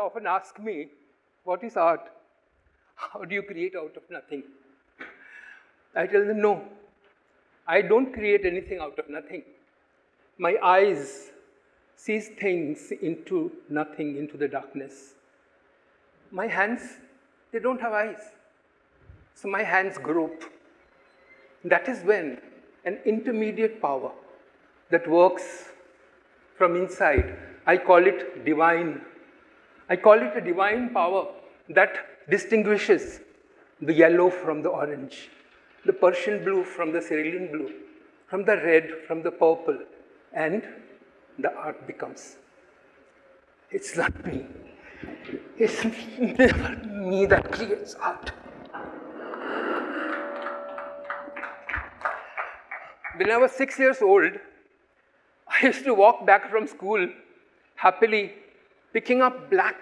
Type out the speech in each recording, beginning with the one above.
often ask me, what is art? How do you create out of nothing? I tell them, no, I don't create anything out of nothing. My eyes sees things into nothing, into the darkness. My hands, they don't have eyes. So my hands grope. That is when an intermediate power that works from inside, I call it divine. I call it a divine power that distinguishes the yellow from the orange, the Persian blue from the cerulean blue, from the red, from the purple, and the art becomes. It's not me. It's never me that creates art. When I was 6 years old, I used to walk back from school happily, picking up black,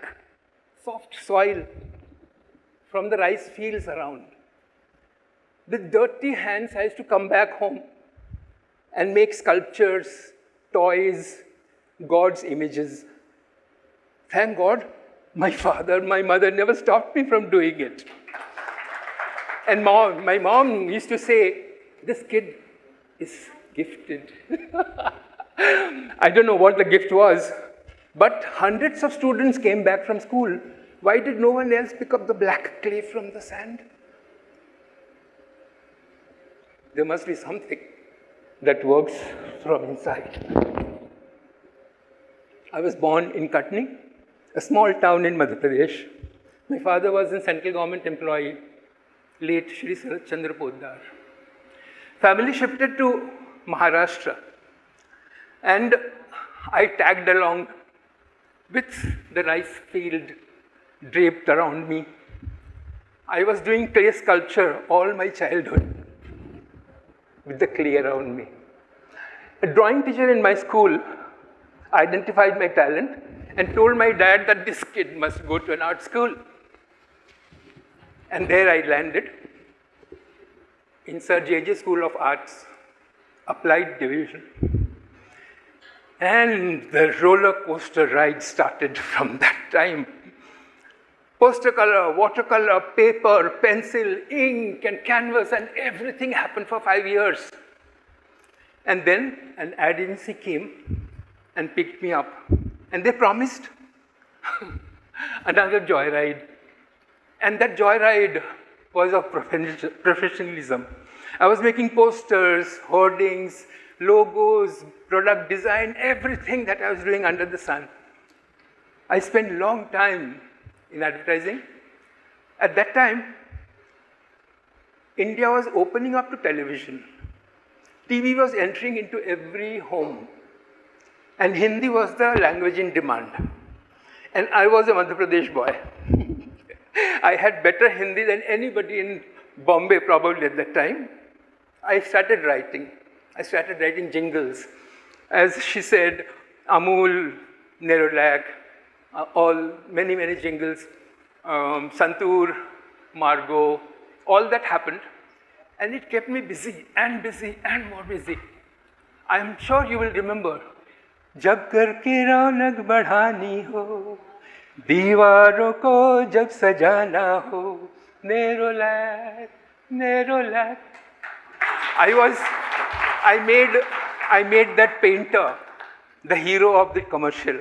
soft soil from the rice fields around. With dirty hands, I used to come back home and make sculptures, toys, God's images. Thank God, my father, my mother never stopped me from doing it. And my mom used to say, this kid is gifted. I don't know what the gift was, but hundreds of students came back from school. Why did no one else pick up the black clay from the sand? There must be something that works from inside. I was born in Katni, a small town in Madhya Pradesh. My father was a central government employee, late Shri Subodh Poddar. Family shifted to Maharashtra, and I tagged along with the rice field draped around me. I was doing clay sculpture all my childhood with the clay around me. A drawing teacher in my school identified my talent and told my dad that this kid must go to an art school. And there I landed in Sir J.J. School of Arts, Applied Division. And the roller coaster ride started from that time. Poster color, watercolor, paper, pencil, ink, and canvas, and everything happened for 5 years. And then an ad agency came and picked me up. And they promised another joyride. And that joyride was of professionalism. I was making posters, hoardings, logos, product design, everything that I was doing under the sun. I spent a long time in advertising. At that time, India was opening up to television. TV was entering into every home. And Hindi was the language in demand. And I was a Madhya Pradesh boy. I had better Hindi than anybody in Bombay probably at that time. I started writing. I started writing jingles. As she said, Amul, Nerolac, many jingles, Santoor, Margot, all that happened. And it kept me busy and more busy. I am sure you will remember. जब घर की रौनक बढ़ानी हो, दीवारों को जब सजाना हो, Nerolac, Nerolac. I made that painter the hero of the commercial.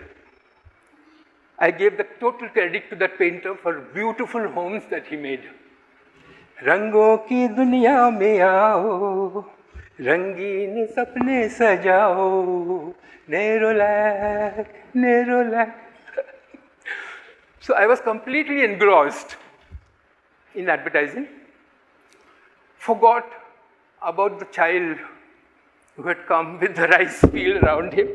I gave the total credit to that painter for beautiful homes that he made. रंगों की दुनिया में आओ, रंगीन सपने सजाओ, Nerolac, Nerolac. So I was completely engrossed in advertising, forgot about the child who had come with the rice field around him.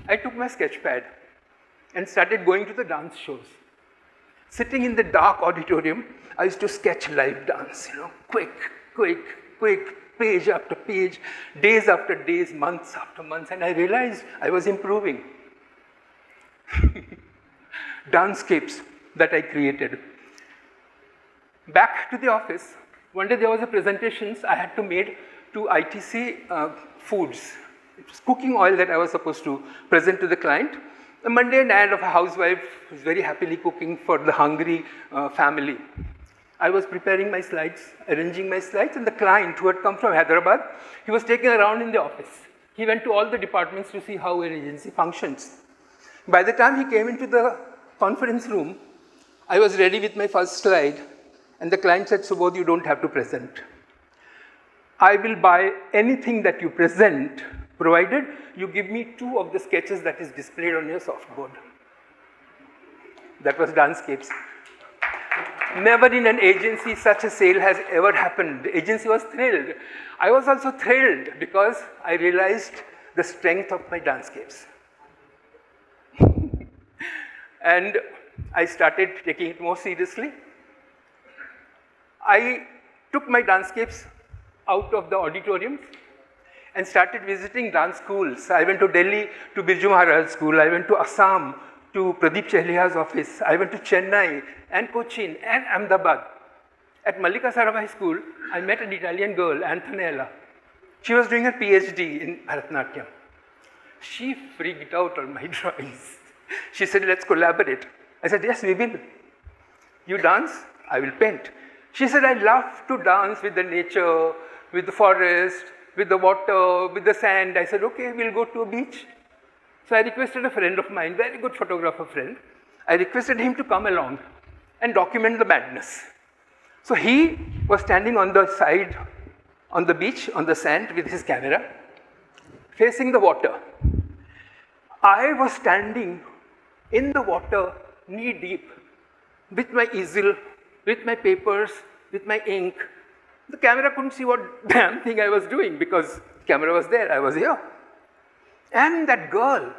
I took my sketch pad and started going to the dance shows. Sitting in the dark auditorium, I used to sketch live dance, quick, page after page, days after days, months after months, and I realized I was improving. Dancescapes that I created. Back to the office, one day there was a presentation I had to make to ITC Foods. It was cooking oil that I was supposed to present to the client. The mundane ad of a housewife who's very happily cooking for the hungry family. I was preparing my slides, arranging my slides, and the client who had come from Hyderabad, he was taken around in the office. He went to all the departments to see how an agency functions. By the time he came into the conference room, I was ready with my first slide, and the client said, Subodh, you don't have to present. I will buy anything that you present, provided you give me 2 of the sketches that is displayed on your softboard. That was Dancecapes. Never in an agency such a sale has ever happened. The agency was thrilled. I was also thrilled because I realized the strength of my Dancecapes. And I started taking it more seriously. I took my Dancecapes out of the auditoriums and started visiting dance schools. I went to Delhi to Birju Maharaj school. I went to Assam to Pradeep Chehlia's office. I went to Chennai and Cochin and Ahmedabad. At Mallika Sarabhai school, I met an Italian girl, Antonella. She was doing her PhD in Bharatanatyam. She freaked out on my drawings. She said, let's collaborate. I said, yes, we will. You dance, I will paint. She said, I love to dance with the nature, with the forest, with the water, with the sand. I said, okay, we'll go to a beach. So I requested a friend of mine, very good photographer friend. I requested him to come along and document the madness. So he was standing on the side, on the beach, on the sand with his camera, facing the water. I was standing in the water, knee deep, with my easel, with my papers, with my ink. The camera couldn't see what damn thing I was doing because the camera was there, I was here. And that girl,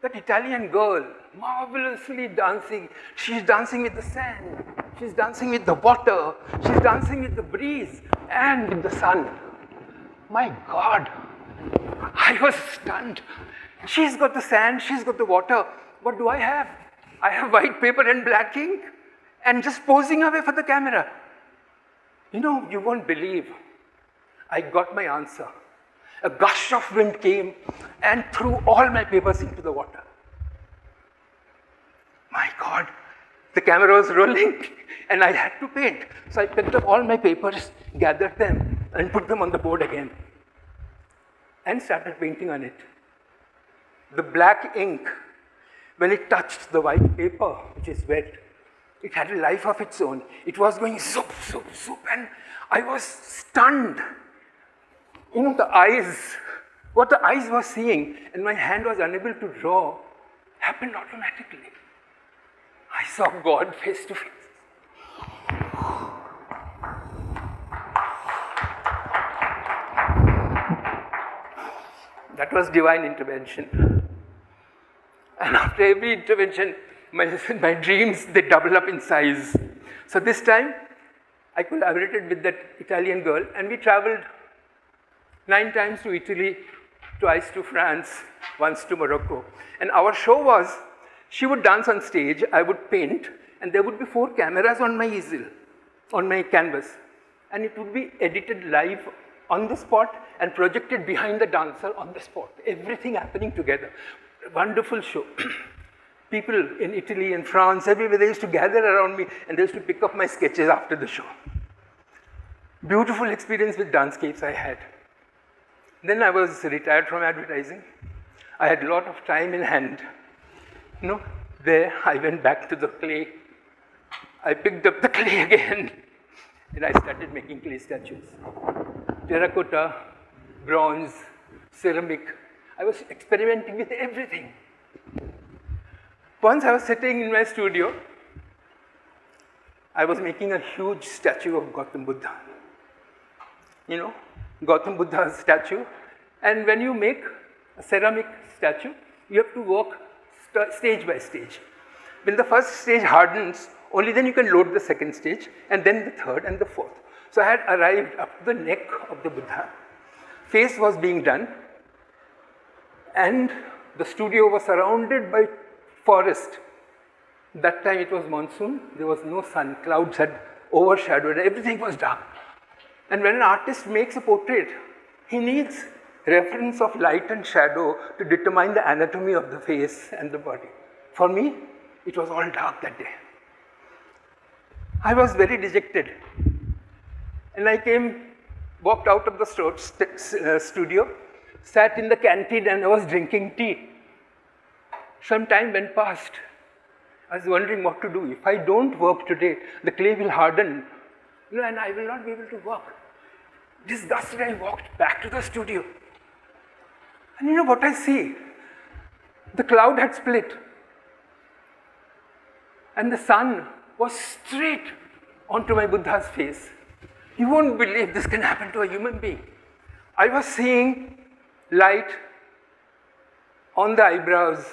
that Italian girl, marvelously dancing. She's dancing with the sand, she's dancing with the water, she's dancing with the breeze and with the sun. My God, I was stunned. She's got the sand, she's got the water. What do I have? I have white paper and black ink and just posing away for the camera. You know, you won't believe. I got my answer. A gush of wind came and threw all my papers into the water. My God, the camera was rolling and I had to paint. So I picked up all my papers, gathered them and put them on the board again and started painting on it. The black ink, when it touched the white paper, which is wet, it had a life of its own. It was going zoop, zoop, zoop, and I was stunned. You know, the eyes, what the eyes were seeing, and my hand was unable to draw, happened automatically. I saw God face to face. That was divine intervention. And after every intervention, my dreams, they double up in size. So this time, I collaborated with that Italian girl and we traveled 9 times to Italy, twice to France, once to Morocco. And our show was, she would dance on stage, I would paint, and there would be 4 cameras on my easel, on my canvas. And it would be edited live on the spot and projected behind the dancer on the spot. Everything happening together. Wonderful show. People in Italy and France, everywhere, they used to gather around me and they used to pick up my sketches after the show. Beautiful experience with Dancecapes I had. Then I was retired from advertising. I had a lot of time in hand. You know, there I went back to the clay. I picked up the clay again and I started making clay statues. Terracotta, bronze, ceramic. I was experimenting with everything. Once I was sitting in my studio, I was making a huge statue of Gautam Buddha. You know, Gautam Buddha's statue. And when you make a ceramic statue, you have to work stage by stage. When the first stage hardens, only then you can load the second stage, and then the third and the fourth. So I had arrived up to the neck of the Buddha. Face was being done, and the studio was surrounded by forest. That time it was monsoon, there was no sun, clouds had overshadowed, everything was dark. And when an artist makes a portrait, he needs reference of light and shadow to determine the anatomy of the face and the body. For me, it was all dark that day. I was very dejected. And I walked out of the studio, sat in the canteen and I was drinking tea. Some time went past. I was wondering what to do. If I don't work today, the clay will harden, and I will not be able to work. Disgusted, I walked back to the studio. And you know what I see? The cloud had split. And the sun was straight onto my Buddha's face. You won't believe this can happen to a human being. I was seeing light on the eyebrows,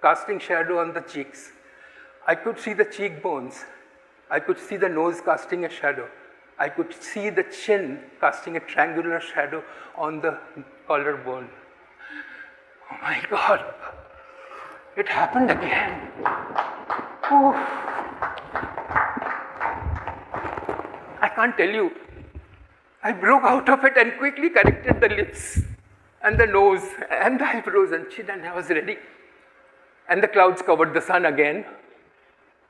casting shadow on the cheeks. I could see the cheekbones. I could see the nose casting a shadow. I could see the chin casting a triangular shadow on the collarbone. Oh my God, it happened again. Oh. I can't tell you. I broke out of it and quickly corrected the lips and the nose and the eyebrows and chin, and I was ready. And the clouds covered the sun again,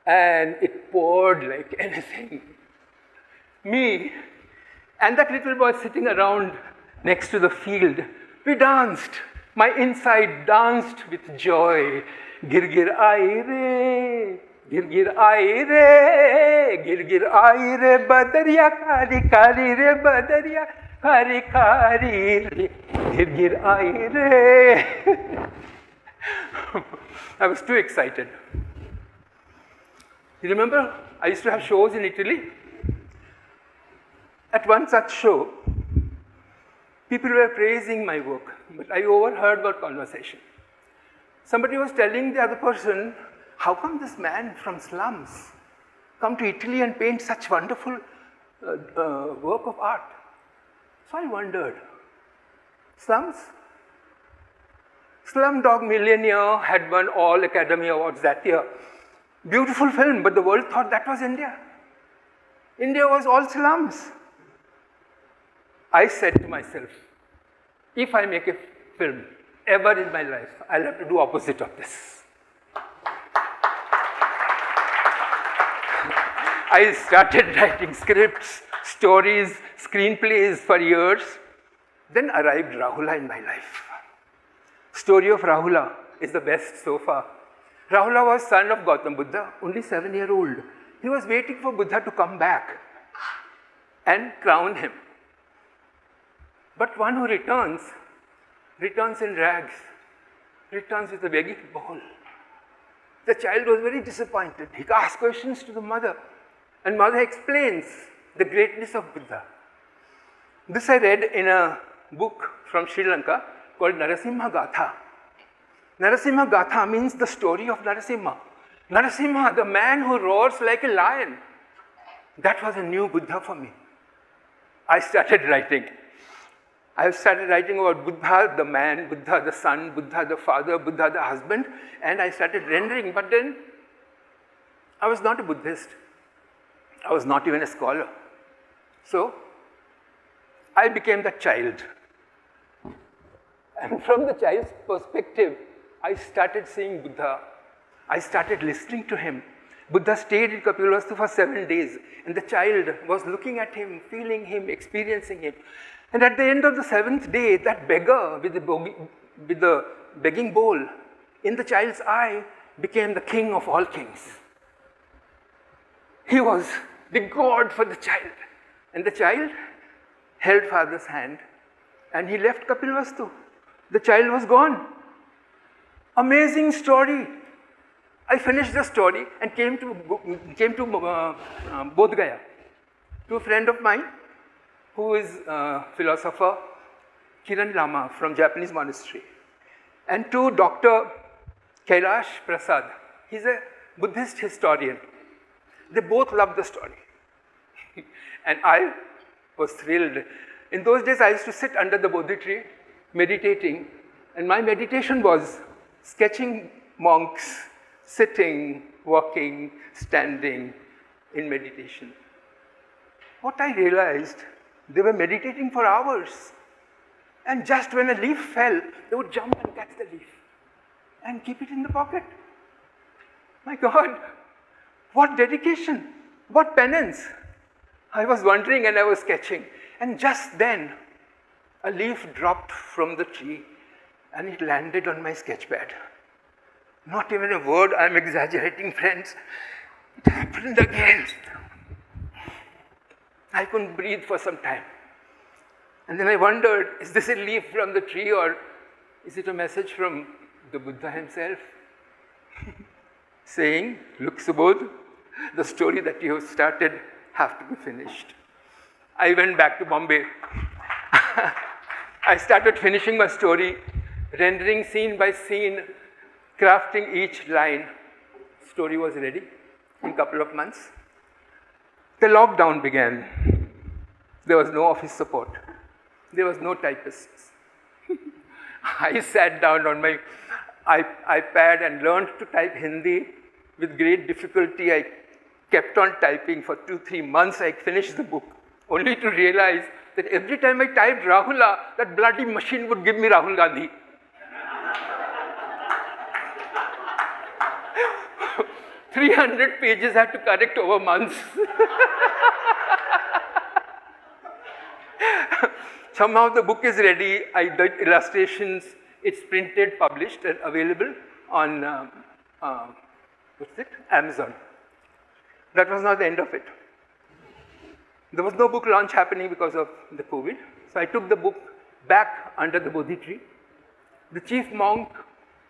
and it poured like anything. Me and that little boy sitting around next to the field, we danced. My inside danced with joy. Gir gir aayi re, gir gir aayi re, gir gir aayi re, badariya kari kari re, badariya kari kari re, gir gir aayi re. I was too excited. You remember, I used to have shows in Italy. At one such show, people were praising my work, but I overheard our conversation. Somebody was telling the other person, how come this man from slums come to Italy and paint such wonderful work of art? So I wondered, slums? Slumdog Millionaire had won all Academy Awards that year. Beautiful film, but the world thought that was India. India was all slums. I said to myself, if I make a film ever in my life, I'll have to do opposite of this. I started writing scripts, stories, screenplays for years. Then arrived Rahula in my life. Story of Rahula is the best so far. Rahula was son of Gautam Buddha, only 7-year-old. He was waiting for Buddha to come back and crown him. But one who returns in rags, returns with a begging bowl. The child was very disappointed. He asked questions to the mother, and mother explains the greatness of Buddha. This I read in a book from Sri Lanka called Narasimha Gatha. Narasimha Gatha means the story of Narasimha. Narasimha, the man who roars like a lion. That was a new Buddha for me. I started writing. I started writing about Buddha, the man, Buddha, the son, Buddha, the father, Buddha, the husband, and I started rendering. But then, I was not a Buddhist. I was not even a scholar. So, I became the child. And from the child's perspective, I started seeing Buddha. I started listening to him. Buddha stayed in Kapilavastu for 7 days, and the child was looking at him, feeling him, experiencing him. And at the end of the 7th day, that beggar with the begging bowl in the child's eye became the king of all kings. He was the god for the child. And the child held father's hand and he left Kapilavastu. The child was gone. Amazing story. I finished the story and came to Bodh Gaya to a friend of mine who is a philosopher, Kiran Lama from Japanese monastery, and to Dr. Kailash Prasad. He's a Buddhist historian. They both loved the story. And I was thrilled. In those days, I used to sit under the Bodhi tree, meditating, and my meditation was sketching monks, sitting, walking, standing in meditation. What I realized, they were meditating for hours. And just when a leaf fell, they would jump and catch the leaf and keep it in the pocket. My God, what dedication, what penance. I was wondering and I was sketching. And just then, a leaf dropped from the tree and it landed on my sketch pad. Not even a word, I'm exaggerating, friends. It happened again. I couldn't breathe for some time. And then I wondered, is this a leaf from the tree or is it a message from the Buddha himself? Saying, look Subodh, the story that you have started have to be finished. I went back to Bombay. I started finishing my story, rendering scene by scene, crafting each line. Story was ready in a couple of months. The lockdown began. There was no office support. There was no typists. I sat down on my iPad and learned to type Hindi with great difficulty. I kept on typing for 2-3 months. I finished the book, only to realize that every time I typed Rahula, that bloody machine would give me Rahul Gandhi. "300 pages I had to correct over months." Somehow the book is ready. I did illustrations. It's printed, published, and available on Amazon. That was not the end of it. There was no book launch happening because of the COVID. So I took the book back under the Bodhi tree. The chief monk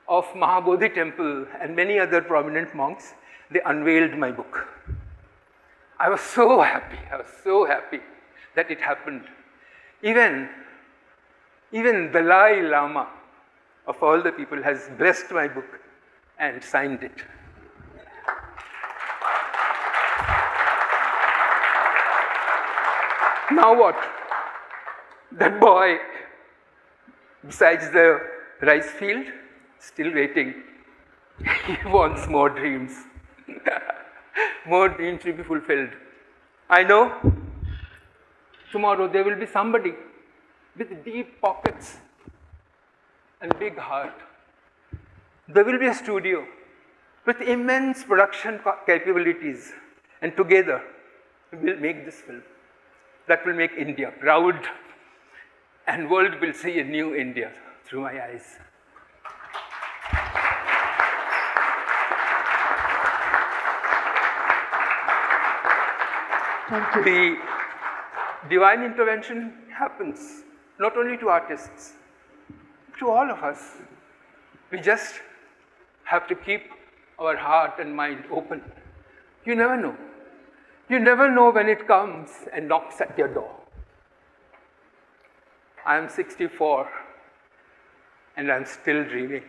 of Mahabodhi temple and many other prominent monks, they unveiled my book. I was so happy that it happened. Even Dalai Lama, of all the people, has blessed my book and signed it. Now what? That boy, besides the rice field, still waiting. He wants more dreams. More dreams to be fulfilled. I know tomorrow there will be somebody with deep pockets and big heart. There will be a studio with immense production capabilities, and together we will make this film. That will make India proud, and world will see a new India through my eyes. Thank you. The divine intervention happens not only to artists, to all of us. We just have to keep our heart and mind open. You never know. You never know when it comes and knocks at your door. I am 64 and I'm still dreaming.